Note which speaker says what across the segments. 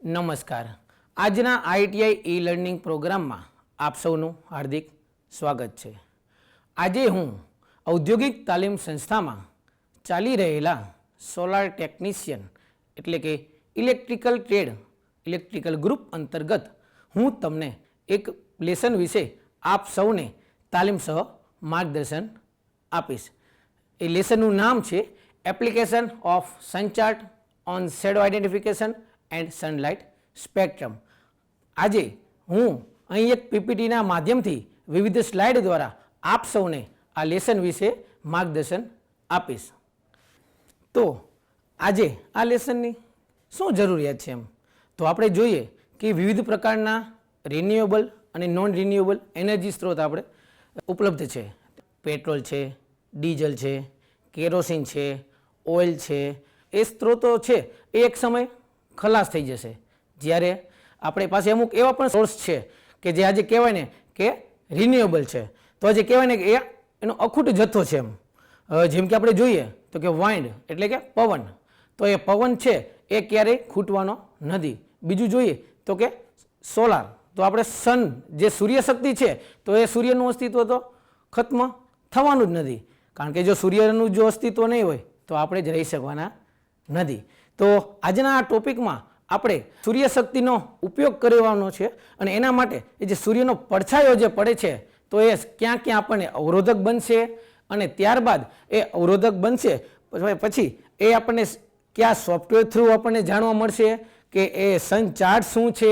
Speaker 1: નમસ્કાર. આજના ITI e learning પ્રોગ્રામમાં આપ સૌનું હાર્દિક સ્વાગત છે. આજે હું ઔદ્યોગિક તાલીમ સંસ્થામાં ચાલી રહેલા સોલાર ટેકનિશિયન એટલે કે ઇલેક્ટ્રિકલ ટ્રેડ ઇલેક્ટ્રિકલ ગ્રુપ અંતર્ગત હું તમને એક લેસન વિશે આપ સૌને તાલીમ સહ માર્ગદર્શન આપીશ. એ લેસનનું નામ છે application of sun chart on shadow identification and sunlight spectrum. આજે હું અહીં એક પીપીટીના માધ્યમથી વિવિધ સ્લાઇડ દ્વારા આપ સૌને આ લેસન વિશે માર્ગદર્શન આપીશ. તો આજે આ લેસનની શું જરૂરિયાત છે તો આપણે જોઈએ કે વિવિધ પ્રકારના રિન્યુએબલ અને નોન રિન્યુએબલ એનર્જી સ્ત્રોત આપણે ઉપલબ્ધ છે. પેટ્રોલ છે, ડીઝલ છે, કેરોસીન છે, ઓઇલ છે. એ સ્ત્રોતો છે એ એક સમય ખલાસ થઈ જશે, જ્યારે આપણી પાસે અમુક એવા પણ સોર્સ છે કે જે આજે કહેવાય ને કે રિન્યુએબલ છે. તો આજે કહેવાય ને કે એનો અખૂટ જથ્થો છે. જેમ કે આપણે જોઈએ તો કે વાઇન્ડ એટલે કે પવન, તો એ પવન છે એ ક્યારેય ખૂટવાનો નથી. બીજું જોઈએ તો કે સોલાર, તો આપણે સન જે સૂર્યશક્તિ છે તો એ સૂર્યનું અસ્તિત્વ તો ખત્મ થવાનું જ નથી, કારણ કે જો સૂર્યનું જો અસ્તિત્વ નહીં હોય તો આપણે જ રહી શકવાના નથી. તો આજના આ ટોપિકમાં આપણે સૂર્યશક્તિનો ઉપયોગ કરવાનો છે અને એના માટે એ જે સૂર્યનો પડછાયો જે પડે છે તો એ ક્યાં ક્યાં આપણને અવરોધક બનશે અને ત્યારબાદ એ અવરોધક બનશે પછી એ આપણને કયા સોફ્ટવેર થ્રુ આપણને જાણવા મળશે કે એ સન ચાર્ટ શું છે,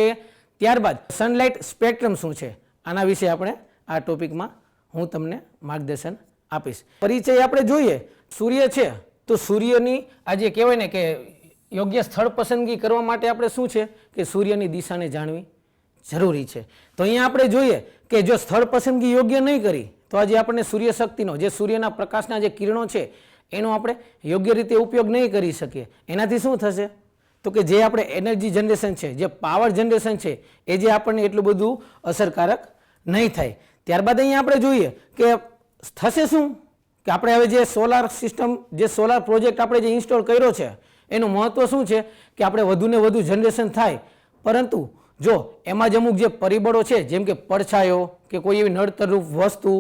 Speaker 1: ત્યારબાદ સનલાઇટ સ્પેક્ટ્રમ શું છે. આના વિશે આપણે આ ટોપિકમાં હું તમને માર્ગદર્શન આપીશ. પરિચય આપણે જોઈએ. સૂર્ય છે તો સૂર્યની આજે કહેવાય ને કે યોગ્ય સ્થળ પસંદગી કરવા માટે આપણે શું છે કે સૂર્યની દિશાને જાણવી જરૂરી છે. તો અહીંયા આપણે જોઈએ કે જો સ્થળ પસંદગી યોગ્ય નહીં કરી તો આજે આપણને સૂર્યશક્તિનો જે સૂર્યના પ્રકાશના જે કિરણો છે એનો આપણે યોગ્ય રીતે ઉપયોગ નહીં કરી શકીએ. એનાથી શું થશે તો કે જે આપણે એનર્જી જનરેશન છે, જે પાવર જનરેશન છે એ જે આપણને એટલું બધું અસરકારક નહીં થાય. ત્યારબાદ અહીંયા આપણે જોઈએ કે થશે શું કે આપણે હવે જે સોલાર સિસ્ટમ જે સોલાર પ્રોજેક્ટ આપણે જે ઇન્સ્ટોલ કર્યો છે એનું મહત્વ શું છે કે આપણે વધુને વધુ જનરેશન થાય, પરંતુ જો એમાં જ અમુક જે પરિબળો છે જેમ કે પડછાયો કે કોઈ એવી નડતરરૂપ વસ્તુ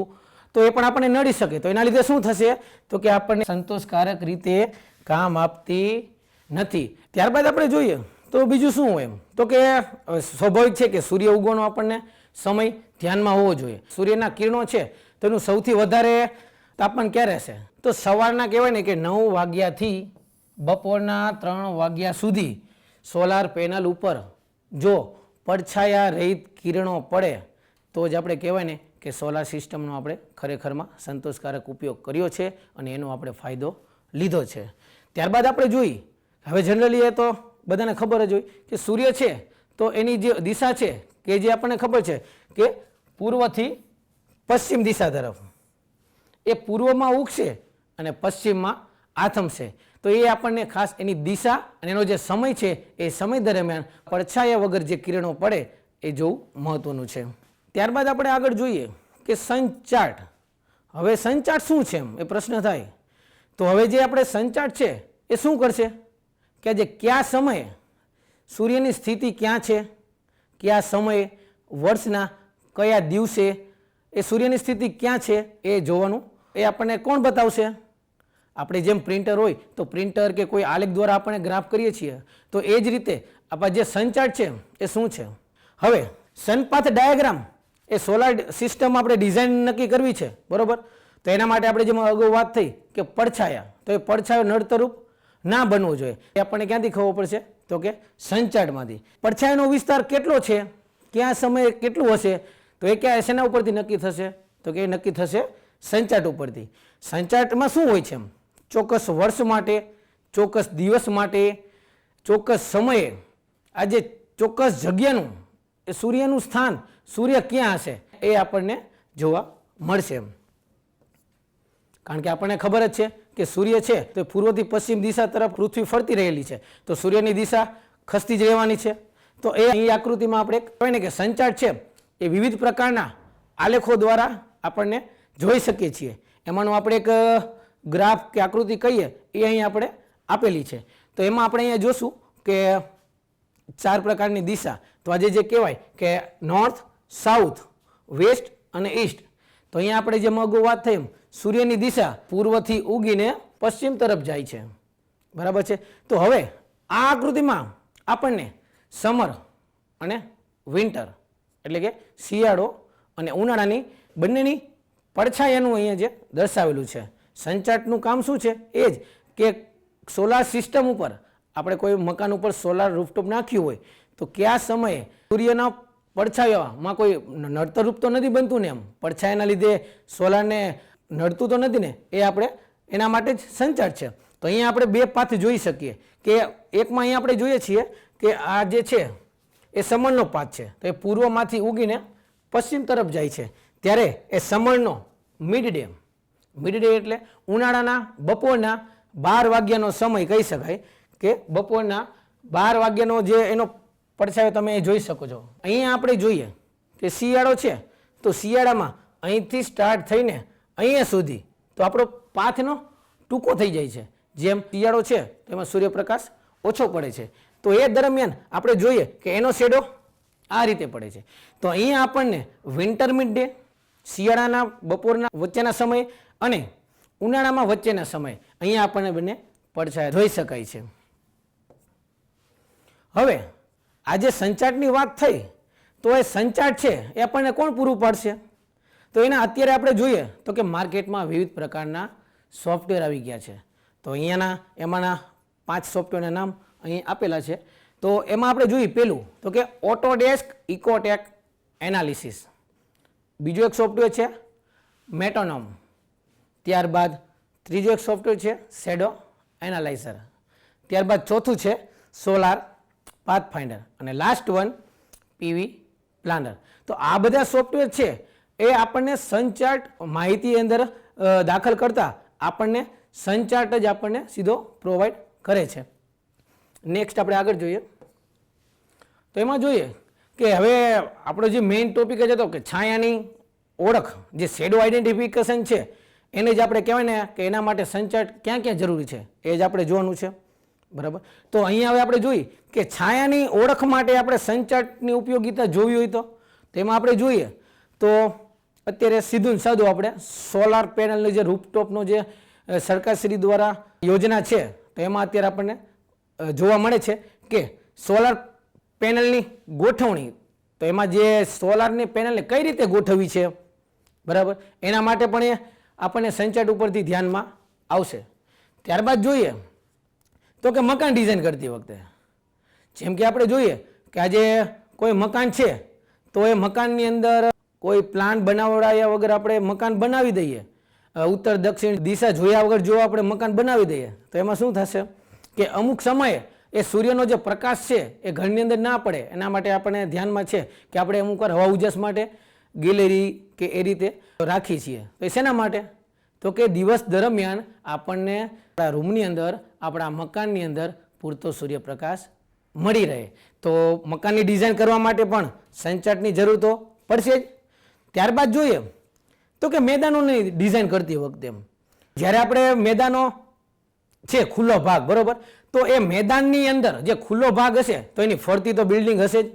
Speaker 1: તો એ પણ આપણને નડી શકે. તો એના લીધે શું થશે તો કે આપણને સંતોષકારક રીતે કામ આપતી નથી. ત્યારબાદ આપણે જોઈએ તો બીજું શું હોય તો કે સ્વાભાવિક છે કે સૂર્ય ઉગવાનો આપણને સમય ધ્યાનમાં હોવો જોઈએ. સૂર્યના કિરણો છે તો એનું સૌથી વધારે તાપમાન ક્યારે હશે તો સવારના કહેવાય ને કે 9 વાગ્યાથી બપોરના 3 વાગ્યા સુધી સોલાર પેનલ ઉપર જો પડછાયા રહિત કિરણો પડે તો જ આપણે કહેવાય ને કે સોલાર સિસ્ટમનો આપણે ખરેખરમાં સંતોષકારક ઉપયોગ કર્યો છે અને એનો આપણે ફાયદો લીધો છે. ત્યારબાદ આપણે જોઈએ હવે જનરલી એ તો બધાને ખબર જ હોય કે સૂર્ય છે તો એની જે દિશા છે કે જે આપણને ખબર છે કે પૂર્વથી પશ્ચિમ દિશા તરફ એ પૂર્વમાં ઉગશે અને પશ્ચિમમાં આથમશે. તો એ આપણને ખાસ એની દિશા અને એનો જે સમય છે એ સમય દરમિયાન પડછાયા વગર જે કિરણો પડે એ જોવું મહત્વનું છે. ત્યારબાદ આપણે આગળ જોઈએ કે સનચાર્ટ. હવે સનચાર્ટ શું છે એ પ્રશ્ન થાય તો હવે જે આપણે સનચાર્ટ છે એ શું કરશે કે આજે કયા સમયે સૂર્યની સ્થિતિ ક્યાં છે, કયા સમયે વર્ષના કયા દિવસે એ સૂર્યની સ્થિતિ ક્યાં છે એ જોવાનું એ આપણને કોણ બતાવશે. આપણે જેમ પ્રિન્ટર હોય તો પ્રિન્ટર કે કોઈ આલેખ દ્વારા આપણે ગ્રાફ કરીએ છીએ તો એ જ રીતે આપણા જે સનચાર્ટ છે એ શું છે. હવે સનપાથ ડાયાગ્રામ એ સોલાર સિસ્ટમ આપણે ડિઝાઇન નક્કી કરવી છે, બરોબર. તો એના માટે આપણે જેમાં અગાઉ વાત થઈ કે પડછાયા, તો એ પડછાયો નડતરરૂપ ના બનવો જોઈએ. એ આપણને ક્યાંથી ખબર પડશે તો કે સનચાર્ટમાંથી. પડછાયાનો વિસ્તાર કેટલો છે, કયા સમયે કેટલું હશે તો એ ક્યાં શેના ઉપરથી નક્કી થશે તો કે એ નક્કી થશે સનચાર્ટ ઉપરથી. સનચાર્ટમાં શું હોય છે ચોક્કસ વર્ષ માટે, ચોક્કસ દિવસ માટે, ચોક્કસ સમયે આ જે ચોક્કસ જગ્યાનું એ સૂર્યનું સ્થાન, સૂર્ય ક્યાં હશે એ આપણને જોવા મળશે. કારણ કે આપણને ખબર જ છે કે સૂર્ય છે તો પૂર્વથી પશ્ચિમ દિશા તરફ પૃથ્વી ફરતી રહેલી છે, તો સૂર્યની દિશા ખસતી જ રહેવાની છે. તો એ અહીં આકૃતિમાં આપણે કહેવાય ને કે સનચાર્ટ છે એ વિવિધ પ્રકારના આલેખો દ્વારા આપણને જોઈ શકીએ છીએ. એમાંનું આપણે એક ગ્રાફ કે આકૃતિ કહીએ એ અહીં આપણે આપેલી છે. તો એમાં આપણે અહીંયા જોશું કે 4 પ્રકારની દિશા. તો આજે જે કહેવાય કે નોર્થ, સાઉથ, વેસ્ટ અને ઈસ્ટ. તો અહીંયા આપણે જે અગાઉ વાત થઈ એમ સૂર્યની દિશા પૂર્વથી ઉગીને પશ્ચિમ તરફ જાય છે, બરાબર છે. તો હવે આ આકૃતિમાં આપણને સમર અને વિન્ટર એટલે કે શિયાળો અને ઉનાળાની બંનેની પડછાયાનું અહીંયા જે દર્શાવેલું છે. સંચાટનું કામ શું છે? એ જ કે સોલાર સિસ્ટમ ઉપર આપણે કોઈ મકાન ઉપર સોલાર રૂફટોપ નાખ્યું હોય તો કયા સમયે સૂર્યના પડછાયામાં કોઈ નડતર રૂપ તો નથી બનતું ને, એમ પડછાયાના લીધે સોલારને નડતું તો નથી ને, એ આપણે એના માટે જ સંચાટ છે. તો અહીંયા આપણે બે પાથ જોઈ શકીએ કે એકમાં અહીંયા આપણે જોઈએ છીએ કે આ જે છે એ સમરનો પાથ છે, તો એ પૂર્વમાંથી ઉગીને પશ્ચિમ તરફ જાય છે. ત્યારે એ સમરનો મિડ ડે એટલે ઉનાળાના બપોરના 12 વાગ્યાનો સમય કહી શકાય કે બપોરના 12 વાગ્યાનો જે એનો પડછાયો તમે જોઈ શકો છો. અહીંયા આપણે જોઈએ કે શિયાળો છે તો શિયાળામાં અહીંથી સ્ટાર્ટ થઈને અહીંયા સુધી તો આપણો પાથનો ટૂંકો થઈ જાય છે. જેમ શિયાળો છે તો એમાં સૂર્યપ્રકાશ ઓછો પડે છે, તો એ દરમિયાન આપણે જોઈએ કે એનો શેડો આ રીતે પડે છે. તો અહીંયા આપણને વિન્ટર મિડ ડે, શિયાળાના બપોરના વચ્ચેના સમય અને ઉનાળામાં વચ્ચેના સમય અહીંયા આપણને બંને પડછાયા જોઈ શકાય છે. હવે આજે સંચાટની વાત થઈ તો એ સંચાટ છે એ આપણને કોણ પૂરું પાડશે? તો એના અત્યારે આપણે જોઈએ તો કે માર્કેટમાં વિવિધ પ્રકારના સોફ્ટવેર આવી ગયા છે. તો એમાંના 5 સોફ્ટવેરના નામ અહીં આપેલા છે. તો એમાં આપણે જોઈએ પેલું તો કે ઓટોડેસ્ક ઇકોટેક એનાલિસિસ, બીજું એક સોફ્ટવેર છે મેટોનોમ, ત્યારબાદ ત્રીજું એક સોફ્ટવેર છે શેડો એનાલાઇઝર, ત્યારબાદ ચોથું છે સોલાર પાથફાઇન્ડર અને લાસ્ટ વન પીવી પ્લાનર. તો આ બધા સોફ્ટવેર છે એ આપણને સંચાટ માહિતી અંદર દાખલ કરતા આપણને સંચાટ જ આપણને સીધો પ્રોવાઈડ કરે છે. નેક્સ્ટ આપણે આગળ જોઈએ તો એમાં જોઈએ કે હવે આપણો જે મેઇન ટોપિક જ હતો કે છાયાની ઓળખ, જે શેડો આઈડેન્ટિફિકેશન છે એને જ આપણે કહેવાય ને કે એના માટે સંચાટ ક્યાં ક્યાં જરૂરી છે એ જ આપણે જોવાનું છે, બરાબર. તો અહીંયા હવે આપણે જોઈએ કે છાયાની ઓળખ માટે આપણે સંચાટની ઉપયોગિતા જોવી હોય તો તેમાં આપણે જોઈએ તો અત્યારે સીધું ને સાદું આપણે સોલાર પેનલની જે રૂફટોપનો જે સરકારશ્રી દ્વારા યોજના છે તો એમાં અત્યારે આપણને જોવા મળે છે કે સોલાર પેનલની ગોઠવણી, તો એમાં જે સોલારની પેનલને કઈ રીતે ગોઠવવી છે, બરાબર, એના માટે પણ એ આપણને સંચાટ ઉપરથી ધ્યાનમાં આવશે. ત્યારબાદ જોઈએ તો કે મકાન ડિઝાઇન કરતી વખતે જેમ કે આપણે જોઈએ કે આજે કોઈ મકાન છે તો એ મકાનની અંદર કોઈ પ્લાન બનાવડાયા વગર આપણે મકાન બનાવી દઈએ, ઉત્તર દક્ષિણ દિશા જોયા વગર જો આપણે મકાન બનાવી દઈએ તો એમાં શું થશે કે અમુક સમયે એ સૂર્યનો જે પ્રકાશ છે એ ઘરની અંદર ના પડે, એના માટે આપણને ધ્યાનમાં છે કે આપણે અમુક વાર હવા ઉજાસ માટે ગેલેરી કે એ રીતે રાખીએ છીએ. તો એ શેના માટે? તો કે દિવસ દરમિયાન આપણને આપણા રૂમની અંદર, આપણા મકાનની અંદર પૂરતો સૂર્યપ્રકાશ મળી રહે. તો મકાનની ડિઝાઇન કરવા માટે પણ સંચાટની જરૂર તો પડશે જ. ત્યારબાદ જોઈએ તો કે મેદાનોની ડિઝાઇન કરતી વખતે જ્યારે આપણે મેદાનો છે ખુલ્લો ભાગ, બરોબર, તો એ મેદાનની અંદર જે ખુલ્લો ભાગ હશે તો એની ફરતી તો બિલ્ડિંગ હશે જ,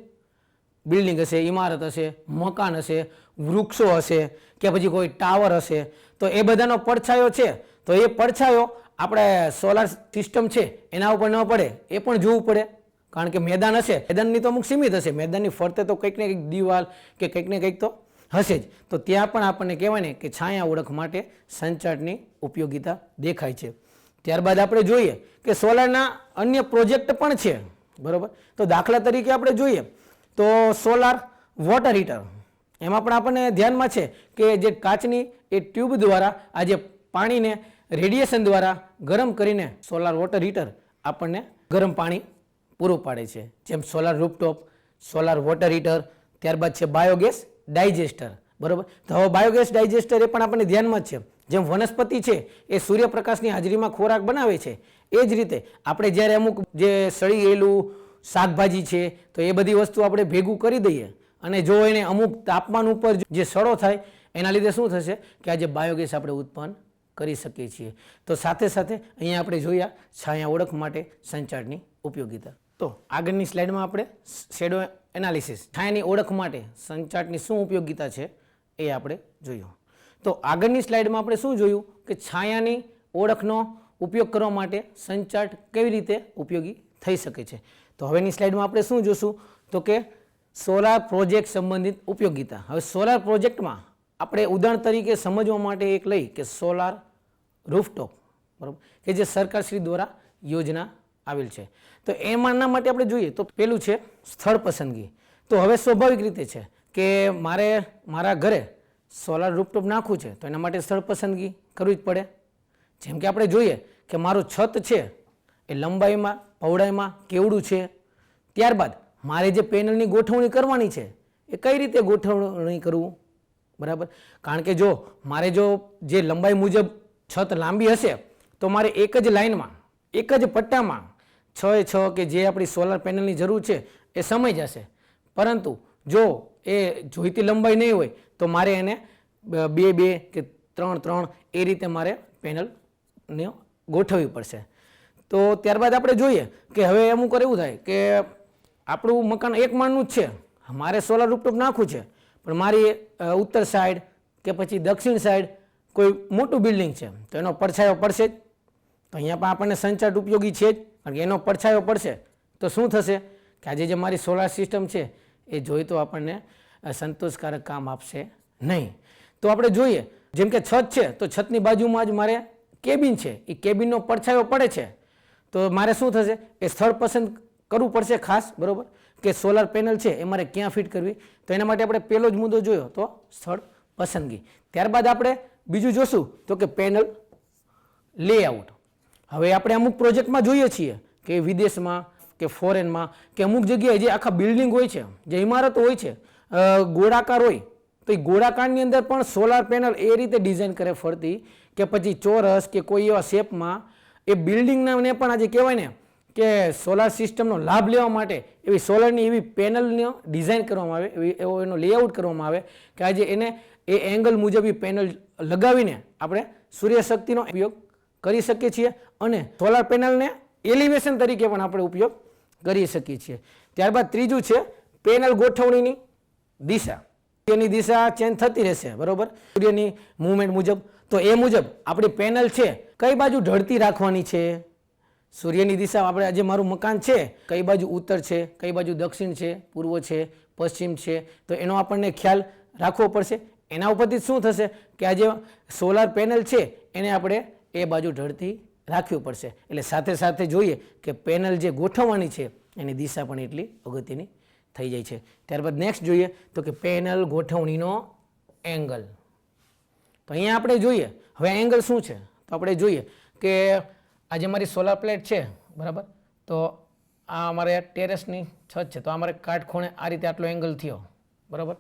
Speaker 1: બિલ્ડિંગ હશે, ઇમારત હશે, મકાન હશે, વૃક્ષો હશે કે પછી કોઈ ટાવર હશે. તો એ બધાનો પડછાયો છે તો એ પડછાયો આપણે સોલાર સિસ્ટમ છે એના ઉપર ન પડે એ પણ જોવું પડે, કારણ કે મેદાન હશે, મેદાનની તો અમુક સીમિત હશે, મેદાનની ફરતે તો કંઈક ને કંઈક દિવાલ કે કંઈક ને કંઈક તો હશે જ. તો ત્યાં પણ આપણને કહેવાય ને કે છાયા ઓળખ માટે સંચાટની ઉપયોગિતા દેખાય છે. ત્યારબાદ આપણે જોઈએ કે સોલારના અન્ય પ્રોજેક્ટ પણ છે, બરાબર. તો દાખલા તરીકે આપણે જોઈએ તો સોલાર વોટર હીટર, એમાં પણ આપણને ધ્યાનમાં છે કે જે કાચની એ ટ્યુબ દ્વારા આ જે પાણીને રેડિયેશન દ્વારા ગરમ કરીને સોલાર વોટર હીટર આપણને ગરમ પાણી પૂરું પાડે છે. જેમ solar rooftop, solar water heater, ત્યારબાદ છે બાયોગેસ ડાયજેસ્ટર, બરાબર. તો હવે બાયોગેસ ડાયજેસ્ટર એ પણ આપણને ધ્યાનમાં જ છે. જેમ વનસ્પતિ છે એ સૂર્યપ્રકાશની હાજરીમાં ખોરાક બનાવે છે એ જ રીતે આપણે જ્યારે અમુક જે સળી ગયેલું શાકભાજી છે તો એ બધી વસ્તુ આપણે ભેગું કરી દઈએ અને જો એને અમુક તાપમાન ઉપર જે સડો થાય એના લીધે શું થશે કે આજે બાયોગેસ આપણે ઉત્પન્ન કરી શકીએ છીએ. તો સાથે સાથે અહીંયા આપણે જોયા છાયા ઓળખ માટે સંચારની ઉપયોગિતા. તો આગળની સ્લાઇડમાં આપણે શેડો એનાલિસિસ છાયાની ઓળખ માટે સંચાર્ટની શું ઉપયોગિતા છે એ આપણે જોયું. તો આગળની સ્લાઇડમાં આપણે શું જોયું કે છાયાની ઓળખનો ઉપયોગ કરવા માટે સંચાર્ટ કેવી રીતે ઉપયોગી થઈ શકે છે. તો હવેની સ્લાઇડમાં આપણે શું જોશું તો કે સોલાર પ્રોજેક્ટ સંબંધિત ઉપયોગિતા. હવે સોલાર પ્રોજેક્ટમાં આપણે ઉદાહરણ તરીકે સમજવા માટે એક લઈ કે સોલાર રૂફટોપ, બરાબર, કે જે સરકારશ્રી દ્વારા યોજના આવેલ છે. તો એમાંના માટે આપણે જોઈએ તો પેલું છે સ્થળ પસંદગી. તો હવે સ્વાભાવિક રીતે છે કે મારે મારા ઘરે સોલાર રૂફટોપ નાખવું છે તો એના માટે સ્થળ પસંદગી કરવી જ પડે. જેમ કે આપણે જોઈએ કે મારું છત છે એ લંબાઈમાં પહોળાઈમાં કેવડું છે, ત્યારબાદ મારે જે પેનલની ગોઠવણી કરવાની છે એ કઈ રીતે ગોઠવણી કરવું, બરાબર. કારણ કે જો મારે જો જે લંબાઈ મુજબ છત લાંબી હશે તો મારે એક જ લાઇનમાં એક જ પટ્ટામાં 6x6 કે જે આપણી સોલાર પેનલની જરૂર છે એ સમાઈ જશે. પરંતુ જો એ જોઈતી લંબાઈ નહીં હોય તો મારે એને 2x2 કે 3x3 એ રીતે મારે પેનલને ગોઠવવી પડશે. તો ત્યારબાદ આપણે જોઈએ કે હવે અમુક વાર એવું થાય કે આપણું મકાન એક માળનું જ છે, મારે સોલાર રૂફટોપ નાખવું છે પણ મારી ઉત્તર સાઈડ કે પછી દક્ષિણ સાઈડ કોઈ મોટું બિલ્ડિંગ છે તો એનો પડછાયો પડશે જ. તો અહીંયા પણ આપણને સંચાર્ટ ઉપયોગી છે જ, કારણ કે એનો પડછાયો પડશે તો શું થશે કે આજે જે મારી સોલાર સિસ્ટમ છે એ જોઈ તો આપણને સંતોષકારક કામ આપશે નહીં. તો આપણે જોઈએ જેમ કે છત છે તો છતની બાજુમાં જ મારે કેબિન છે, એ કેબિનનો પડછાયો પડે છે તો મારે શું થશે એ સ્થળ પસંદ કરવું પડશે ખાસ, બરાબર, કે સોલાર પેનલ છે એ મારે ક્યાં ફિટ કરવી. તો એના માટે આપણે પહેલો જ મુદ્દો જોયો તો સ્થળ પસંદગી. ત્યારબાદ આપણે બીજું જોશું તો કે પેનલ લેઆઉટ. હવે આપણે અમુક પ્રોજેક્ટમાં જોઈએ છીએ કે વિદેશમાં કે ફોરેનમાં કે અમુક જગ્યાએ જે આખા બિલ્ડિંગ હોય છે, જે ઇમારતો હોય છે ગોળાકાર હોય તો એ ગોળાકારની અંદર પણ સોલાર પેનલ એ રીતે ડિઝાઇન કરે ફરતી કે પછી ચોરસ કે કોઈ એવા શેપમાં એ બિલ્ડિંગને પણ આજે કહેવાય ને કે સોલાર સિસ્ટમનો લાભ લેવા માટે એવી સોલારની એવી પેનલનો ડિઝાઇન કરવામાં આવે, એવો એનો લેઆઉટ કરવામાં આવે કે આજે એને એ એંગલ મુજબ એ પેનલ લગાવીને આપણે સૂર્યશક્તિનો ઉપયોગ કરી શકીએ છીએ અને સોલાર પેનલને એલિવેશન તરીકે પણ આપણે ઉપયોગ કરી શકીએ છીએ. ત્યારબાદ ત્રીજું છે પેનલ ગોઠવણીની દિશા. સૂર્યની દિશા ચેન્જ થતી રહેશે, બરાબર, સૂર્યની મૂવમેન્ટ મુજબ. તો એ મુજબ આપણી પેનલ છે કઈ બાજુ ઢળતી રાખવાની છે. સૂર્યની દિશા આપણે આજે મારું મકાન છે કઈ બાજુ ઉત્તર છે, કઈ બાજુ દક્ષિણ છે, પૂર્વ છે, પશ્ચિમ છે, તો એનો આપણને ખ્યાલ રાખવો પડશે. એના ઉપરથી શું થશે કે આજે સોલાર પેનલ છે એને આપણે એ બાજુ ઢળતી રાખવી પડશે. એટલે સાથે સાથે જોઈએ કે પેનલ જે ગોઠવવાની છે એની દિશા પણ એટલી અગત્યની થઈ જાય છે. ત્યારબાદ નેક્સ્ટ જોઈએ તો કે પેનલ ગોઠવણીનો એંગલ. તો અહીંયા આપણે જોઈએ હવે એંગલ શું છે તો આપણે જોઈએ કે આજે મારી સોલાર પ્લેટ છે, બરાબર, તો આ અમારે ટેરેસની છત છે તો અમારે કાટખૂણે આ રીતે આટલો એંગલ થયો, બરાબર.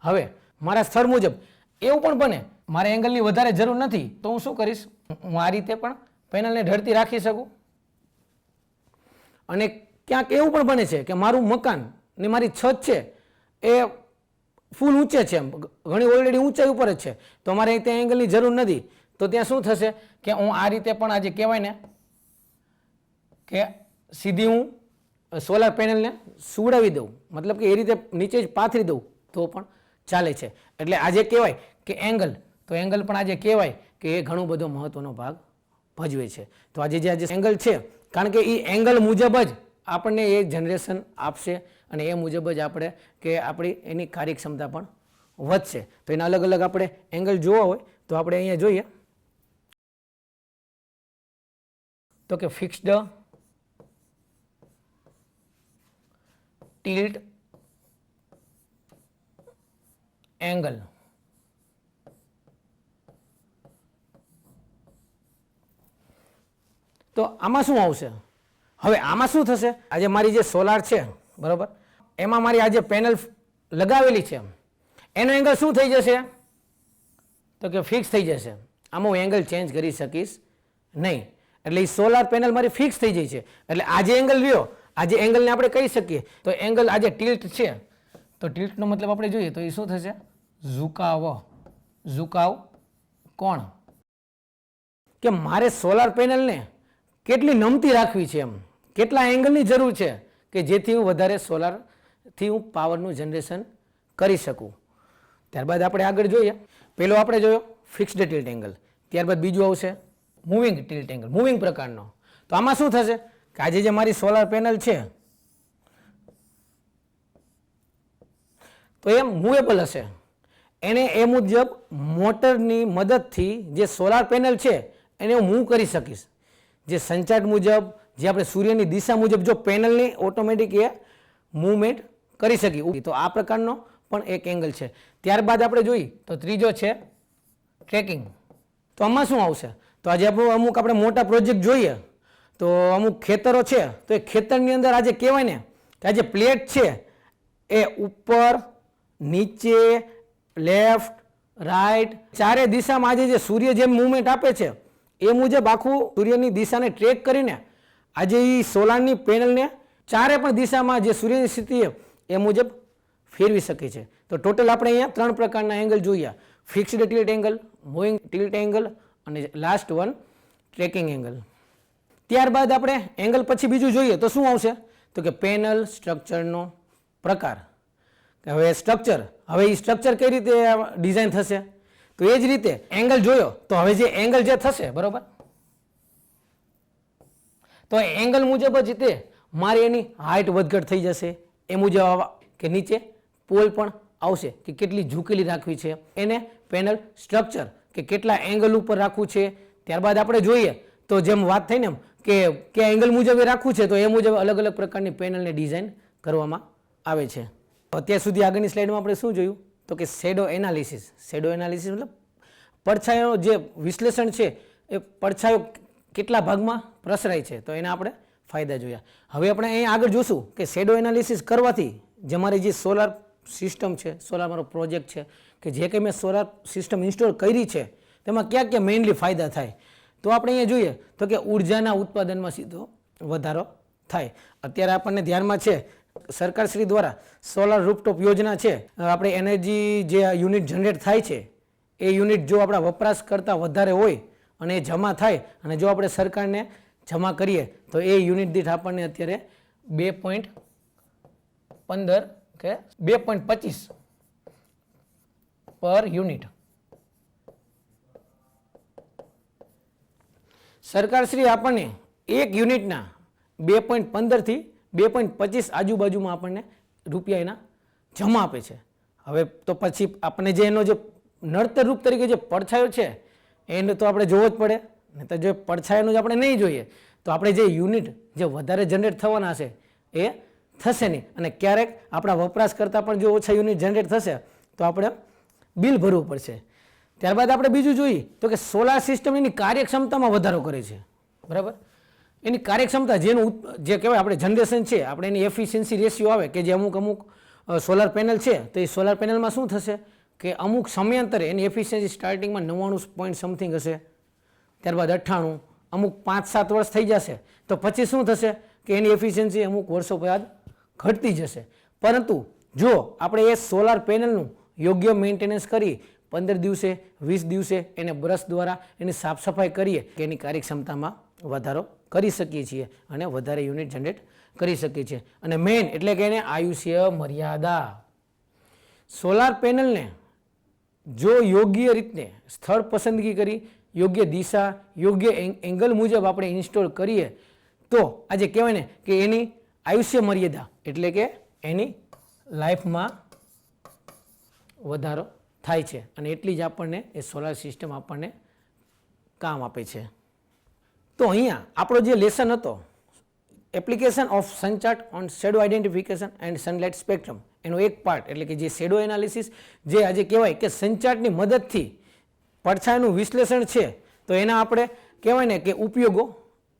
Speaker 1: હવે મારા સ્થળ મુજબ એવું પણ બને મારે એંગલની વધારે જરૂર નથી તો હું શું કરીશ, હું આ રીતે પણ પેનલને ઢળતી રાખી શકું. અને ક્યાંક એવું પણ બને છે કે મારું મકાન ને મારી છત છે એ ફૂલ ઊંચે છે, ઘણી ઓલરેડી ઊંચાઈ ઉપર જ છે તો મારે ત્યાં એંગલની જરૂર નથી. તો ત્યાં શું થશે કે હું આ રીતે પણ આજે કહેવાય ને કે સીધી હું સોલાર પેનલને સુવડાવી દઉં, મતલબ કે એ રીતે નીચે જ પાથરી દઉં તો પણ ચાલે છે. એટલે આજે કહેવાય કે એંગલ, તો એંગલ પણ આજે કહેવાય કે એ ઘણો બધો મહત્વનો ભાગ ભજવે છે. તો આજે જે એંગલ છે કારણ કે એ એંગલ મુજબ જ આપણને એ જનરેશન આપશે અને એ મુજબ જ આપણે કે આપણી એની કાર્યક્ષમતા પણ વધશે. તો એના અલગ અલગ આપણે એંગલ જોવા હોય તો આપણે અહીંયા જોઈએ તો કે ફિક્સ્ડ, ટિલ્ટ એંગલ. તો આમાં શું આવશે, હવે આમાં શું થશે, આજે મારી જે સોલાર છે, બરાબર, એમાં મારી આજે પેનલ લગાવેલી છે એનો એંગલ શું થઈ જશે તો કે ફિક્સ થઈ જશે. આમાં હું એંગલ ચેન્જ કરી શકીશ નહીં. એટલે એ સોલાર પેનલ મારી ફિક્સ થઈ જાય છે. એટલે આજે એંગલ રહ્યો, આજે એંગલને આપણે કહી શકીએ તો એંગલ આજે ટિલ્ટ છે તો ટિલ્ટનો મતલબ આપણે જોઈએ તો એ શું થશે, ઝુકાવ કોણ, કે મારે સોલાર પેનલને કેટલી નમતી રાખવી છે, એમ કેટલા એંગલની જરૂર છે કે જેથી હું વધારે સોલારથી હું પાવરનું જનરેશન કરી શકું. ત્યારબાદ આપણે આગળ જોઈએ. પહેલો આપણે જોયો ફિક્સ્ડ ટિલ્ટ એંગલ, ત્યારબાદ બીજું આવશે મૂવિંગ ટિલ્ટ એંગલ, મૂવિંગ પ્રકારનો. તો આમાં શું થશે કે આજે જે મારી સોલાર પેનલ છે તો એ મૂવેબલ હશે. એને એ મુજબ મોટરની મદદથી જે સોલાર પેનલ છે એને હું મૂવ કરી શકીશ. જે સંચાટ મુજબ, જે આપણે સૂર્યની દિશા મુજબ જો પેનલની ઓટોમેટિક એ મૂવમેન્ટ કરી શકીએ. તો આ પ્રકારનો પણ એક એંગલ છે. ત્યારબાદ આપણે જોઈએ તો ત્રીજો છે ટ્રેકિંગ. તો આમાં શું આવશે? તો આજે આપણું અમુક આપણે મોટા પ્રોજેક્ટ જોઈએ તો અમુક ખેતરો છે તો એ ખેતરની અંદર આજે કહેવાય ને કે આજે પ્લેટ છે એ ઉપર, નીચે, લેફ્ટ, રાઈટ ચારે દિશામાં આજે જે સૂર્ય જેમ મૂવમેન્ટ આપે છે એ મુજબ આખું સૂર્યની દિશાને ટ્રેક કરીને આજે એ સોલારની પેનલને ચારે પણ દિશામાં જે સૂર્યની સ્થિતિ એ મુજબ ફેરવી શકે છે. તો ટોટલ આપણે અહીંયા 3 પ્રકારના એંગલ જોયા: fixed tilt angle, moving tilt angle અને લાસ્ટ વન ટ્રેકિંગ એંગલ. ત્યારબાદ આપણે એંગલ પછી બીજું જોઈએ તો શું આવશે? તો કે પેનલ સ્ટ્રક્ચરનો પ્રકાર. કે હવે સ્ટ્રક્ચર, હવે એ સ્ટ્રક્ચર કઈ રીતે ડિઝાઇન થશે? તો એ જ રીતે એંગલ જોયો તો હવે જે એંગલ જે થશે બરોબર, તો એંગલ મુજબ જ તે મારી એની હાઇટ વધઘટ થઈ જશે. એ મુજબ કે નીચે પોલ પણ આવશે કે કેટલી ઝૂકેલી રાખવી છે, એને પેનલ સ્ટ્રક્ચર કે કેટલા એંગલ ઉપર રાખવું છે. ત્યારબાદ આપણે જોઈએ તો જેમ વાત થઈ ને એમ કે એંગલ મુજબ એ રાખવું છે તો એ મુજબ અલગ અલગ પ્રકારની પેનલને ડિઝાઇન કરવામાં આવે છે. અત્યાર સુધી આગળની સ્લાઇડમાં આપણે શું જોયું? તો કે શેડો એનાલિસિસ. શેડો એનાલિસિસ મતલબ પડછાયાનો જે વિશ્લેષણ છે એ પડછાયો કેટલા ભાગમાં પ્રસરાય છે તો એના આપણે ફાયદા જોયા. હવે આપણે અહીં આગળ જોશું કે શેડો એનાલિસિસ કરવાથી જે મારી જે સોલાર સિસ્ટમ છે, સોલાર મારો પ્રોજેક્ટ છે કે જે કંઈ મેં સોલાર સિસ્ટમ ઇન્સ્ટોલ કરી છે તેમાં ક્યાં ક્યાં મેઇનલી ફાયદા થાય. તો આપણે અહીંયા જોઈએ તો કે ઉર્જાના ઉત્પાદનમાં સીધો વધારો થાય. અત્યારે આપણને ધ્યાનમાં છે સરકારશ્રી દ્વારા સોલાર રૂફટોપ યોજના છે. આપણે એનર્જી જે યુનિટ જનરેટ થાય છે એ યુનિટ જો આપણા વપરાશ કરતાં વધારે હોય અને એ જમા થાય અને જો આપણે સરકારને જમા કરીએ તો એ યુનિટ દીઠ આપણને અત્યારે 2.15 કે 2.25 પર યુનિટ સરકારશ્રી આપણને એક યુનિટના 2.15 થી 2.25 આજુબાજુમાં આપણને રૂપિયા એના જમા આપે છે. હવે તો પછી આપણે જે એનો જે નડતર રૂપ તરીકે જે પડછાયો છે એને તો આપણે જોવો જ પડે. નહીં તો જે પડછાયાનું જ આપણે નહીં જોઈએ તો આપણે જે યુનિટ જે વધારે જનરેટ થવાના છે એ થશે નહીં અને ક્યારેક આપણા વપરાશ કરતાં પણ જો ઓછા યુનિટ જનરેટ થશે તો આપણે બિલ ભરવું પડશે. ત્યારબાદ આપણે બીજું જોઈએ તો કે સોલાર સિસ્ટમ એની કાર્યક્ષમતામાં વધારો કરે છે. બરાબર, એની કાર્યક્ષમતા જેનું જે કહેવાય આપણે જનરેશન છે આપણે એની એફિશિયન્સી રેશિયો આવે કે જે અમુક સોલાર પેનલ છે તો એ સોલાર પેનલમાં શું થશે કે અમુક સમયાંતરે એની એફિશિયન્સી સ્ટાર્ટિંગમાં 99 પોઈન્ટ સમથિંગ હશે, ત્યારબાદ 98, અમુક 5-7 વર્ષ થઈ જશે તો પછી શું થશે કે એની એફિશિયન્સી અમુક વર્ષો બાદ ઘટતી જશે. પરંતુ જો આપણે એ સોલાર પેનલનું યોગ્ય મેન્ટેનન્સ કરી 15 દિવસે 20 દિવસે એને બ્રશ દ્વારા એની સાફ સફાઈ કરીએ કે એની કાર્યક્ષમતામાં વધારો કરી શકીએ છીએ અને વધારે યુનિટ જનરેટ કરી શકીએ છીએ. અને મેઇન એટલે કે એને આયુષ્ય મર્યાદા. સોલાર પેનલને જો યોગ્ય રીતે સ્થળ પસંદગી કરી યોગ્ય દિશા યોગ્ય એંગલ મુજબ આપણે ઇન્સ્ટોલ કરીએ તો આજે કહેવાય ને કે એની આયુષ્ય મર્યાદા એટલે કે એની લાઈફમાં વધારો થાય છે અને એટલી જ આપણને એ સોલાર સિસ્ટમ આપણને કામ આપે છે. તો અહીંયા આપણો જે લેસન હતો application of sun chart on shadow identification and sunlight spectrum એનો એક પાર્ટ એટલે કે જે શેડો એનાલિસિસ જે આજે કહેવાય કે સંચાર્ટની મદદથી પડછાયાનું વિશ્લેષણ છે તો એના આપણે કહેવાય ને કે ઉપયોગો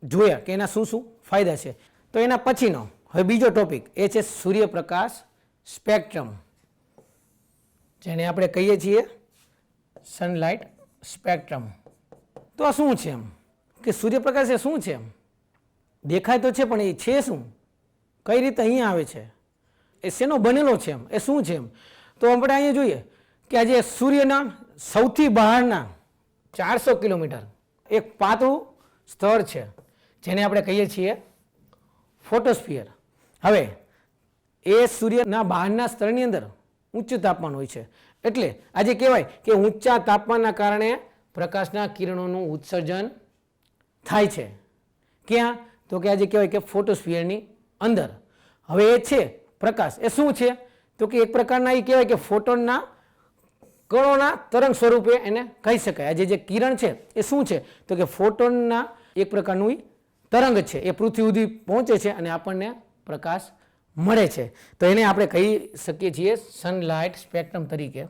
Speaker 1: જોયા કે એના શું શું ફાયદા છે. તો એના પછીનો હવે બીજો ટોપિક એ છે સૂર્યપ્રકાશ સ્પેક્ટ્રમ જેને આપણે કહીએ છીએ સનલાઇટ સ્પેક્ટ્રમ. તો આ શું છે એમ કે સૂર્યપ્રકાશ એ શું છે એમ દેખાય તો છે પણ એ છે શું, કઈ રીતે અહીંયા આવે છે, એ શેનો બનેલો છે એમ, એ શું છે એમ. તો આપણે અહીંયા જોઈએ કે આજે સૂર્યના સૌથી બહારના 400 કિલોમીટર એક પાતળું સ્તર છે જેને આપણે કહીએ છીએ ફોટોસ્ફિયર હવે એ સૂર્યના બહારના સ્તરની અંદર ઉચ્ચ તાપમાન હોય છે, એટલે આજે કહેવાય કે ઊંચા તાપમાનના કારણે પ્રકાશના કિરણોનું ઉત્સર્જન થાય છે. ક્યાં? તો કે આજે કહેવાય કે ફોટોસ્ફિયરની અંદર. હવે એ છે પ્રકાશ, એ શું છે? તો કે એક પ્રકારના એ કહેવાય કે ફોટોનના કણોના તરંગ સ્વરૂપે એને કહી શકાય. આજે જે કિરણ છે એ શું છે? તો કે ફોટોનના એક પ્રકારનું તરંગ છે, એ પૃથ્વી સુધી પહોંચે છે અને આપણને પ્રકાશ મળે છે. તો એને આપણે કહી શકીએ છીએ સનલાઇટ સ્પેક્ટ્રમ તરીકે.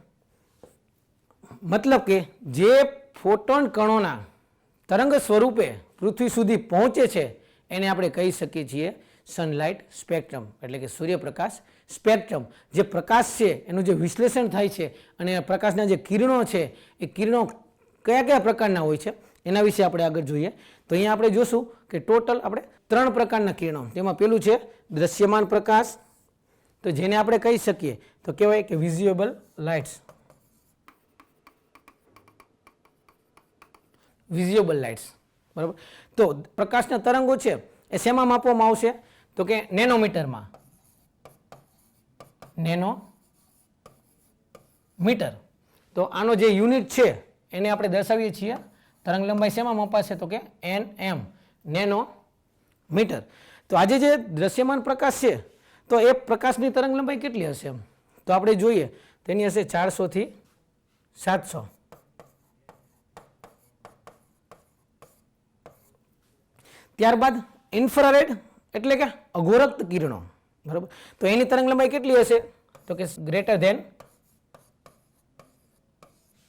Speaker 1: મતલબ કે જે ફોટોન કણોના તરંગ સ્વરૂપે પૃથ્વી સુધી પહોંચે છે એને આપણે કહી શકીએ છીએ સનલાઇટ સ્પેક્ટ્રમ, એટલે કે સૂર્યપ્રકાશ સ્પેક્ટ્રમ. જે પ્રકાશ છે એનું જે વિશ્લેષણ થાય છે અને પ્રકાશના જે કિરણો છે એ કિરણો કયા કયા પ્રકારના હોય છે એના વિશે આપણે આગળ જોઈએ. તો અહીંયા આપણે જોશું કે ટોટલ આપણે 3 પ્રકારના કિરણો, તેમાં પેલું છે દ્રશ્યમાન પ્રકાશ, તો જેને આપણે કહી શકીએ તો કહેવાય કે વિઝ્યુએબલ લાઇટ્સ. વિઝ્યુએબલ લાઇટ્સ, બરાબર. તો પ્રકાશના તરંગો છે એ શેમાં માપવામાં આવશે? તો કે નેનોમીટરમાં. નેનોમીટર. તો આનો જે યુનિટ છે એને આપણે દર્શાવીએ છીએ. તરંગ લંબાઈ શેમાં મપાશે? તો કે nm, નેનોમીટર. તો આજે જે દ્રશ્યમાન પ્રકાશ છે તો એ પ્રકાશની તરંગ લંબાઈ કેટલી હશે? તો આપણે જોઈએ તેની હશે 400 થી 700. ત્યારબાદ ઇન્ફ્રારેડ એટલે કે અગોરક્ત કિરણો, બરાબર. તો એની તરંગ લંબાઈ કેટલી હશે? તો કે ગ્રેટર ધેન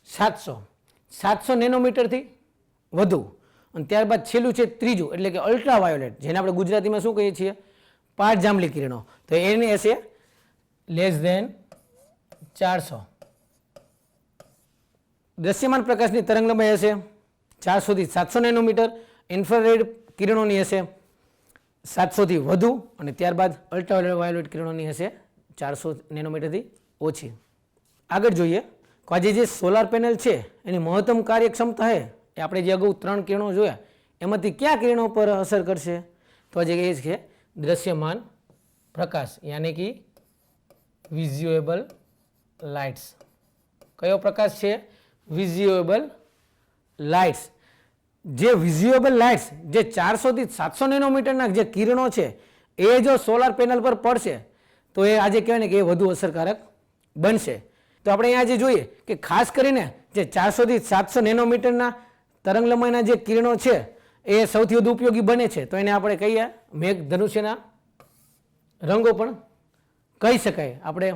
Speaker 1: 700 નેનોમીટરથી વધુ. અને ત્યારબાદ છેલ્લું છે ત્રીજું એટલે કે અલ્ટ્રાવાયોલેટ, જેને આપણે ગુજરાતીમાં શું કહીએ છીએ? પારજાંબલી કિરણો. તો એની હશે લેસ ધેન 400. દ્રશ્યમાન પ્રકાશની તરંગ લંબાઈ હશે 400 થી 700 નેનોમીટર. ઇન્ફ્રારેડ કિરણોની હશે 700 થી વધુ અને ત્યારબાદ અલ્ટ્રાવાયોલેટ કિરણોની હશે 400 નેનોમીટરથી ઓછી. આગળ જોઈએ કે આજે જે સોલાર પેનલ છે એની મહત્તમ કાર્યક્ષમતા છે એ આપણે જે અગાઉ 3 કિરણો જોયા એમાંથી કયા કિરણો પર અસર કરશે? તો આજે એ છે દ્રશ્યમાન પ્રકાશ, યાની કે વિઝ્યુએબલ લાઇટ્સ. કયો પ્રકાશ છે? વિઝ્યુએબલ લાઇટ્સ. જે વિઝ્યુએબલ લાઇટ્સ જે 400 થી 700 નેનોમીટરના જે કિરણો છે એ જો સોલાર પેનલ પર પડશે તો એ આજે કહેવાય ને કે એ વધુ અસરકારક બનશે. તો આપણે અહીંયા જે જોઈએ કે ખાસ કરીને જે 400 થી 700 નેનોમીટરના તરંગ લંબાઈના જે કિરણો છે એ સૌથી વધુ ઉપયોગી બને છે. તો એને આપણે કહીએ મેઘધનુષ્યના રંગો પણ કહી શકાય. આપણે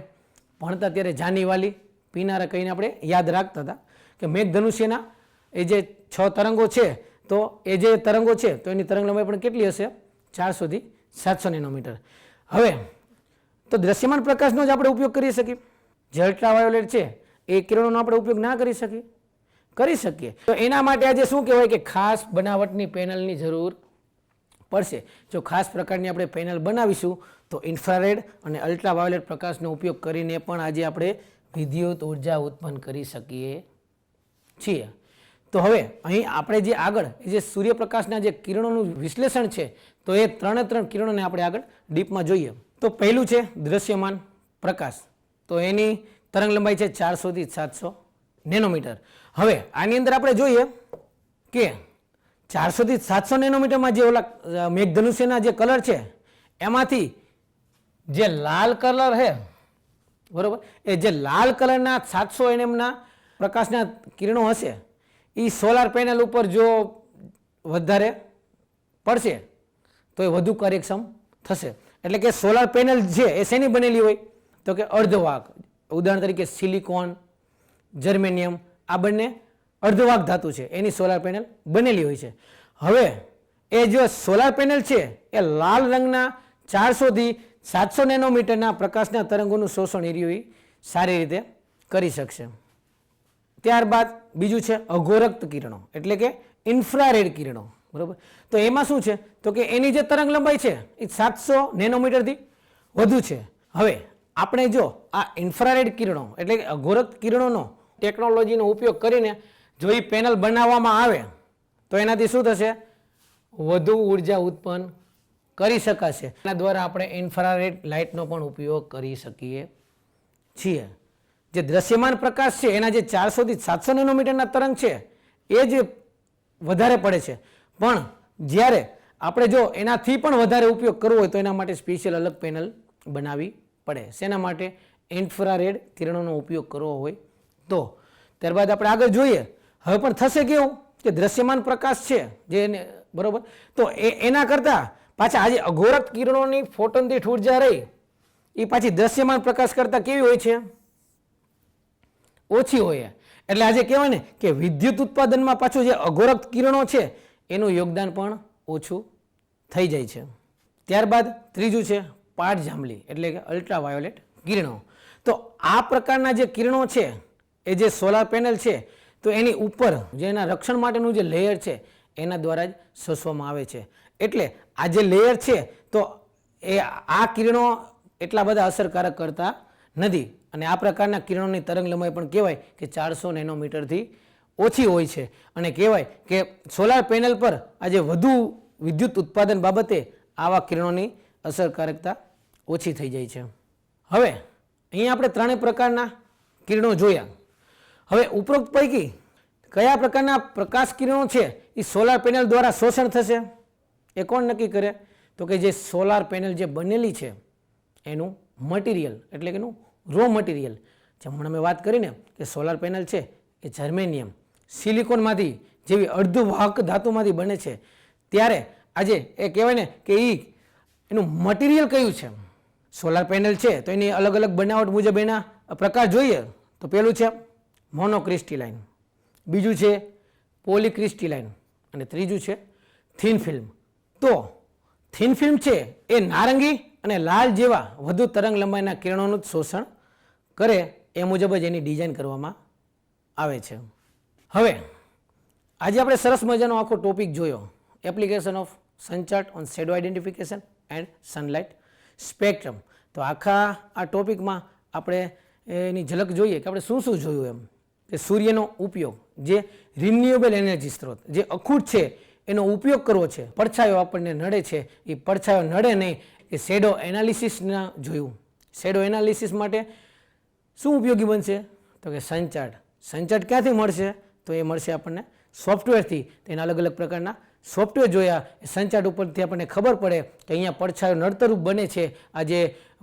Speaker 1: ભણતા ત્યારે જાનીવાલી પીનારા કહીને આપણે યાદ રાખતા હતા કે મેઘધનુષ્યના એ જે 6 તરંગો છે તો એ જે તરંગો છે તો એની તરંગ લંબાઈ પણ કેટલી હશે? 400 થી 700 નેનોમીટર. હવે તો દ્રશ્યમાન પ્રકાશનો જ આપણે ઉપયોગ કરી શકીએ. જે અલ્ટ્રાવાયોલેટ છે એ કિરણોનો આપણે ઉપયોગ ના કરી શકીએ? કરી શકીએ. તો એના માટે આજે શું કહેવાય કે ખાસ બનાવટની પેનલની જરૂર પડશે. જો ખાસ પ્રકારની આપણે પેનલ બનાવીશું તો ઇન્ફ્રારેડ અને અલ્ટ્રાવાયોલેટ પ્રકાશનો ઉપયોગ કરીને પણ આજે આપણે વિદ્યુત ઉર્જા ઉત્પન્ન કરી શકીએ છીએ. તો હવે અહીં આપણે જે આગળ જે સૂર્યપ્રકાશના જે કિરણોનું વિશ્લેષણ છે તો એ 3 કિરણોને આપણે આગળ ડીપમાં જોઈએ. તો પહેલું છે દ્રશ્યમાન પ્રકાશ. તો એની તરંગ લંબાઈ છે 400 થી 700 નેનોમીટર. હવે આની અંદર આપણે જોઈએ કે 400 થી 700 નેનોમીટરમાં જે ઓલા મેઘધનુષ્યના જે કલર છે એમાંથી જે લાલ કલર છે, બરોબર, એ જે લાલ કલરના 700 nmના પ્રકાશના કિરણો હશે એ સોલાર પેનલ ઉપર જો વધારે પડશે તો એ વધુ કાર્યક્ષમ થશે. એટલે કે સોલાર પેનલ છે એ શેની બનેલી હોય? તો કે અર્ધવાહક. ઉદાહરણ તરીકે સિલિકોન, જર્મેનિયમ, આ બંને અર્ધવાહક ધાતુ છે એની સોલાર પેનલ બનેલી હોય છે. હવે એ જો સોલાર પેનલ છે એ લાલ રંગના 400 થી 700 નેનોમીટરના પ્રકાશના તરંગોનું શોષણ એ સારી રીતે કરી શકશે. ત્યારબાદ બીજું છે અગોરક્ત કિરણો એટલે કે ઇન્ફ્રારેડ કિરણો, બરાબર. તો એમાં શું છે? તો કે એની જે તરંગ લંબાઈ છે એ 700 નેનોમીટરથી વધુ છે. હવે આપણે જો આ ઇન્ફ્રારેડ કિરણો એટલે કે અગોરક્ત કિરણોનો ટેકનોલોજીનો ઉપયોગ કરીને જો એ પેનલ બનાવવામાં આવે તો એનાથી શું થશે? વધુ ઉર્જા ઉત્પન્ન કરી શકાશે. એના દ્વારા આપણે ઇન્ફ્રારેડ લાઇટનો પણ ઉપયોગ કરી શકીએ છીએ. જે દ્રશ્યમાન પ્રકાશ છે એના જે 400 થી 700 નેનોમીટરના તરંગ છે એ જ વધારે પડે છે, પણ જ્યારે આપણે જો એનાથી પણ વધારે ઉપયોગ કરવો હોય તો એના માટે સ્પેશિયલ અલગ પેનલ બનાવવી પડે. શેના માટે? ઇન્ફ્રારેડ કિરણોનો ઉપયોગ કરવો હોય તો. ત્યારબાદ આપણે આગળ જોઈએ. હવે પણ થશે કેવું કે દ્રશ્યમાન પ્રકાશ છે જે બરોબર, તો એના કરતાં પાછા આજે અઘોરક કિરણોની ફોટોન દીઠ ઉર્જા રહી એ પાછી દ્રશ્યમાન પ્રકાશ કરતાં કેવી હોય છે? ઓછી હોય. એટલે આજે કહેવાય ને કે વિદ્યુત ઉત્પાદનમાં પાછું જે અઘોરક કિરણો છે એનું યોગદાન પણ ઓછું થઈ જાય છે. ત્યારબાદ ત્રીજું છે પાટજાંબલી એટલે કે અલ્ટ્રાવાયોલેટ કિરણો. તો આ પ્રકારના જે કિરણો છે એ જે સોલાર પેનલ છે તો એની ઉપર જે એના રક્ષણ માટેનું જે લેયર છે એના દ્વારા જ શોષવામાં આવે છે. એટલે આ જે લેયર છે તો એ આ કિરણો એટલા બધા અસરકારક કરતા નથી, અને આ પ્રકારના કિરણોની તરંગ લંબાઈ પણ કહેવાય કે 400 નેનોમીટરથી ઓછી હોય છે. અને કહેવાય કે સોલાર પેનલ પર આજે વધુ વિદ્યુત ઉત્પાદન બાબતે આવા કિરણોની અસરકારકતા ઓછી થઈ જાય છે. હવે અહીંયા આપણે ત્રણેય પ્રકારના કિરણો જોયા. હવે ઉપરોક્ત પૈકી કયા પ્રકારના પ્રકાશ કિરણો છે એ સોલાર પેનલ દ્વારા શોષણ થશે એ કોણ નક્કી કરે? તો કે જે સોલાર પેનલ જે બનેલી છે એનું મટીરિયલ એટલે કે એનું રો મટીરિયલ. જેમ હમણાં મેં વાત કરીને કે સોલાર પેનલ છે એ જર્મેનિયમ સિલિકોનમાંથી જેવી અર્ધવાહક ધાતુમાંથી બને છે, ત્યારે આજે એ કહેવાય ને કે એનું મટીરિયલ કયું છે? સોલાર પેનલ છે તો એની અલગ અલગ બનાવટ મુજબ એના પ્રકાર જોઈએ તો પેલું છે મોનોક્રિસ્ટિલાઇન, બીજું છે પોલીક્રિસ્ટિલાઇન અને ત્રીજું છે થિન ફિલ્મ. તો થિન ફિલ્મ છે એ નારંગી અને લાલ જેવા વધુ તરંગ લંબાઈના કિરણોનું જ શોષણ કરે એ મુજબ જ એની ડિઝાઇન કરવામાં આવે છે. હવે આજે આપણે સરસ મજાનો આખો ટોપિક જોયો, application of sun chart on shadow identification and sunlight spectrum. તો આખા આ ટોપિકમાં આપણે એની ઝલક જોઈએ કે આપણે શું શું જોયું એમ કે સૂર્યનો ઉપયોગ જે રિન્યુએબલ એનર્જી સ્ત્રોત જે અખૂટ છે એનો ઉપયોગ કરવો છે. પડછાયો આપણને નડે છે એ પડછાયો નડે નહીં એ શેડો એનાલિસિસના જોયું. શેડો એનાલિસિસ માટે શું ઉપયોગી બનશે? તો કે સનચાર્ટ. સનચાર્ટ ક્યાંથી મળશે? તો એ મળશે આપણને સોફ્ટવેરથી. તેના અલગ અલગ પ્રકારના સોફ્ટવેર જોયા. સનચાર્ટ ઉપરથી આપણને ખબર પડે કે અહીંયા પડછાયો નડતરૂપ બને છે. આ જે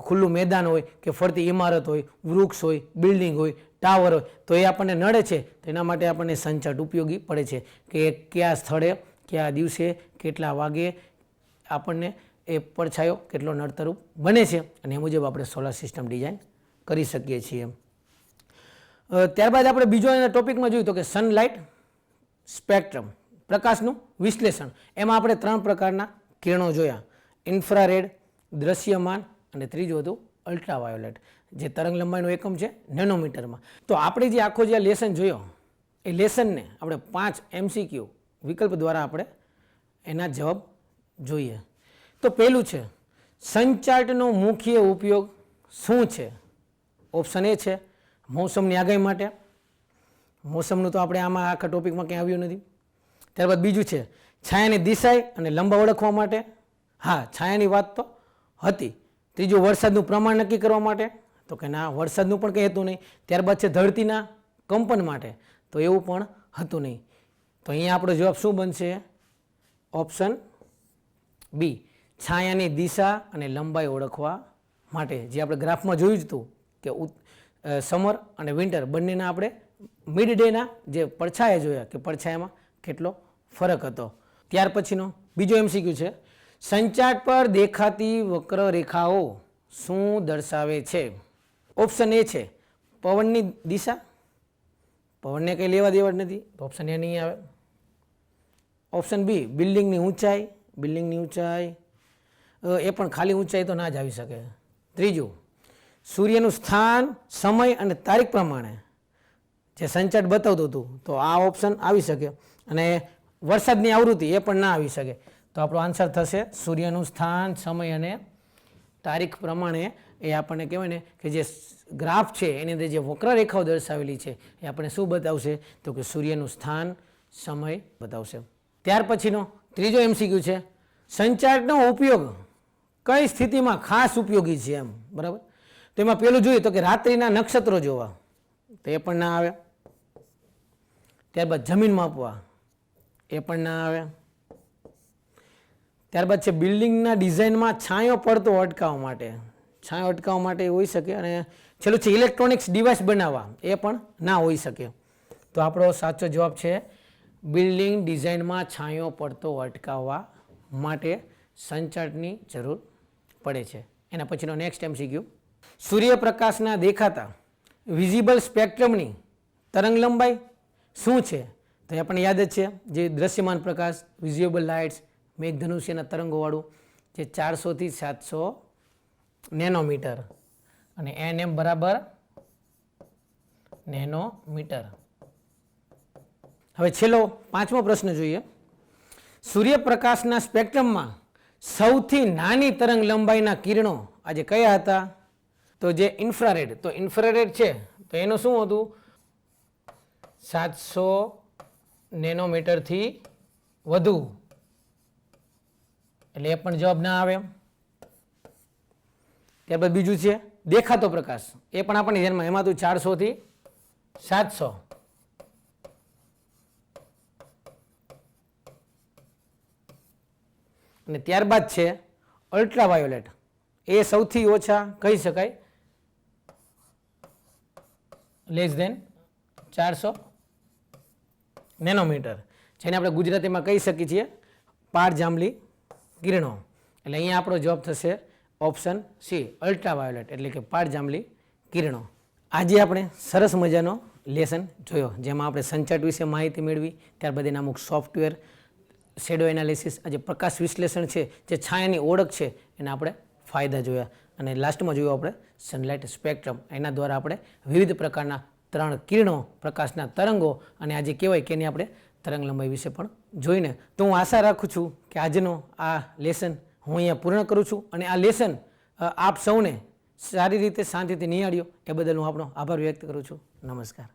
Speaker 1: ખુલ્લું મેદાન હોય કે ફરતી ઇમારત હોય, વૃક્ષ હોય, બિલ્ડિંગ હોય, ટાવર હોય, તો એ આપણને નડે છે. તો એના માટે આપણને સનચાર્ટ ઉપયોગી પડે છે કે કયા સ્થળે કયા દિવસે કેટલા વાગે આપણને એ પડછાયો કેટલો નડતરૂપ બને છે અને એ મુજબ આપણે સોલાર સિસ્ટમ ડિઝાઇન કરી શકીએ છીએ. ત્યારબાદ આપણે બીજો એના ટોપિકમાં જોયું તો કે સનલાઇટ સ્પેક્ટ્રમ પ્રકાશનું વિશ્લેષણ. એમાં આપણે ત્રણ પ્રકારના કિરણો જોયા, ઇન્ફ્રારેડ, દ્રશ્યમાન અને ત્રીજું હતું અલ્ટ્રાવાયોલેટ, જે તરંગ લંબાઈનો એકમ છે નેનોમીટરમાં. તો આપણે જે આખો જે લેસન જોયો એ લેસનને આપણે 5 MCQ વિકલ્પ દ્વારા આપણે એના જવાબ જોઈએ. તો પહેલું છે સનચાર્ટનો મુખ્ય ઉપયોગ શું છે? ઓપ્શન એ છે મોસમની આગાહી માટે. મોસમનું તો આપણે આમાં આખા ટોપિકમાં ક્યાંય આવ્યું નથી. ત્યારબાદ બીજું છે છાયાની દિશા અને લંબા ઓળખવા માટે. હા, છાયાની વાત તો હતી. ત્રીજું વરસાદનું પ્રમાણ નક્કી કરવા માટે. તો કે ના, વરસાદનું પણ કંઈ હતું નહીં. ત્યારબાદ છે ધરતીના કંપન માટે. તો એવું પણ હતું નહીં. તો અહીંયા આપણો જવાબ શું બનશે? ઓપ્શન બી, છાયાની દિશા અને લંબાઈ ઓળખવા માટે. જે આપણે ગ્રાફમાં જોયું જ હતું કે સમર અને વિન્ટર બંનેના આપણે મિડ ડેના જે પડછાયા જોયા કે પડછાયામાં કેટલો ફરક હતો. ત્યાર પછીનો બીજો MCQ છે સંચાર્ટ પર દેખાતી વક્ર રેખાઓ શું દર્શાવે છે? ઓપ્શન એ છે પવનની દિશા. પવનને કંઈ લેવા દેવા જ નથી, તો ઓપ્શન એ નહીં આવે. ઓપ્શન બી બિલ્ડિંગની ઊંચાઈ. બિલ્ડિંગની ઊંચાઈ એ પણ ખાલી ઊંચાઈ તો ના જ આવી શકે. ત્રીજું સૂર્યનું સ્થાન, સમય અને તારીખ પ્રમાણે જે સંચાર્ટ બતાવતું હતું, તો આ ઓપ્શન આવી શકે. અને વરસાદની આવૃત્તિ એ પણ ના આવી શકે. તો આપણો આન્સર થશે સૂર્યનું સ્થાન, સમય અને તારીખ પ્રમાણે. એ આપણને કહેવાય ને કે જે ગ્રાફ છે એની અંદર જે વક્રરેખાઓ દર્શાવેલી છે એ આપણને શું બતાવશે? તો કે સૂર્યનું સ્થાન, સમય બતાવશે. ત્યાર પછીનો ત્રીજો MCQ છે સંચારનો ઉપયોગ કઈ સ્થિતિમાં ખાસ ઉપયોગી છે એમ, બરાબર. તો એમાં પેલું જોઈએ તો કે રાત્રિના નક્ષત્રો જોવા, તો એ પણ ના આવે. ત્યારબાદ જમીન માપવા, એ પણ ના આવે. ત્યારબાદ છે બિલ્ડિંગના ડિઝાઇનમાં છાંયો પડતો અટકાવવા માટે, છાંયો અટકાવવા માટે હોઈ શકે. અને છેલ્લું છે ઇલેક્ટ્રોનિક્સ ડિવાઇસ બનાવવા, એ પણ ના હોઈ શકે. તો આપણો સાચો જવાબ છે બિલ્ડિંગ ડિઝાઇનમાં છાંયો પડતો અટકાવવા માટે સંચારની જરૂર પડે છે. એના પછીનો નેક્સ્ટ MCQ, સૂર્યપ્રકાશના દેખાતા વિઝિબલ સ્પેક્ટ્રમની તરંગ લંબાઈ શું છે? તો એ પણ યાદ જ છે, જે દ્રશ્યમાન પ્રકાશ, વિઝિબલ લાઇટ્સ, મેઘધનુષ્યના તરંગોવાળું, જે 400 થી 700 નેનોમીટર અને nm બરાબર નેનોમીટર. હવે છેલ્લો 5મો પ્રશ્ન જોઈએ. સૂર્યપ્રકાશના સ્પેક્ટ્રમમાં સૌથી નાની તરંગ લંબાઈના કિરણો આજે કયા હતા? તો જે ઇન્ફ્રારેડ. તો ઇન્ફ્રારેડ છે તો એનું શું હતું? 700 નેનોમીટરથી વધુ, એટલે એ પણ જવાબ ના આવે. ત્યારબાદ બીજું છે દેખાતો પ્રકાશ, એ પણ આપણને ધ્યાનમાં, એમાં તો 400 થી 700. અને ત્યારબાદ છે અલ્ટ્રાવાયોલેટ, એ સૌથી ઓછા કહી શકાય, લેસ ધેન 400 નેનોમીટર, જેને આપણે ગુજરાતીમાં કહી શકીએ છીએ પારજાંબલી કિરણો. એટલે અહીંયા આપણો જવાબ થશે ઓપ્શન સી, અલ્ટ્રાવાયોલેટ, એટલે કે પારજાંબલી કિરણો. આજે આપણે સરસ મજાનો લેસન જોયો, જેમાં આપણે સંચાર વિશે માહિતી મેળવી, ત્યારબાદ એના અમુક સોફ્ટવેર, શેડો એનાલિસિસ, આજે પ્રકાશ વિશ્લેષણ છે, જે છાયાની ઓળખ છે, એના આપણે ફાયદા જોયા. અને લાસ્ટમાં જોયું આપણે સનલાઇટ સ્પેક્ટ્રમ, એના દ્વારા આપણે વિવિધ પ્રકારના 3 કિરણો, પ્રકાશના તરંગો, અને આજે કહેવાય કે એની આપણે તરંગ લંબાઈ વિશે પણ જોઈને. તો હું આશા રાખું છું કે આજનો આ લેસન હું અહીંયા પૂર્ણ કરું છું, અને આ લેસન આપ સૌને સારી રીતે શાંતિથી નિહાળ્યો એ બદલ હું આપણો આભાર વ્યક્ત કરું છું. નમસ્કાર.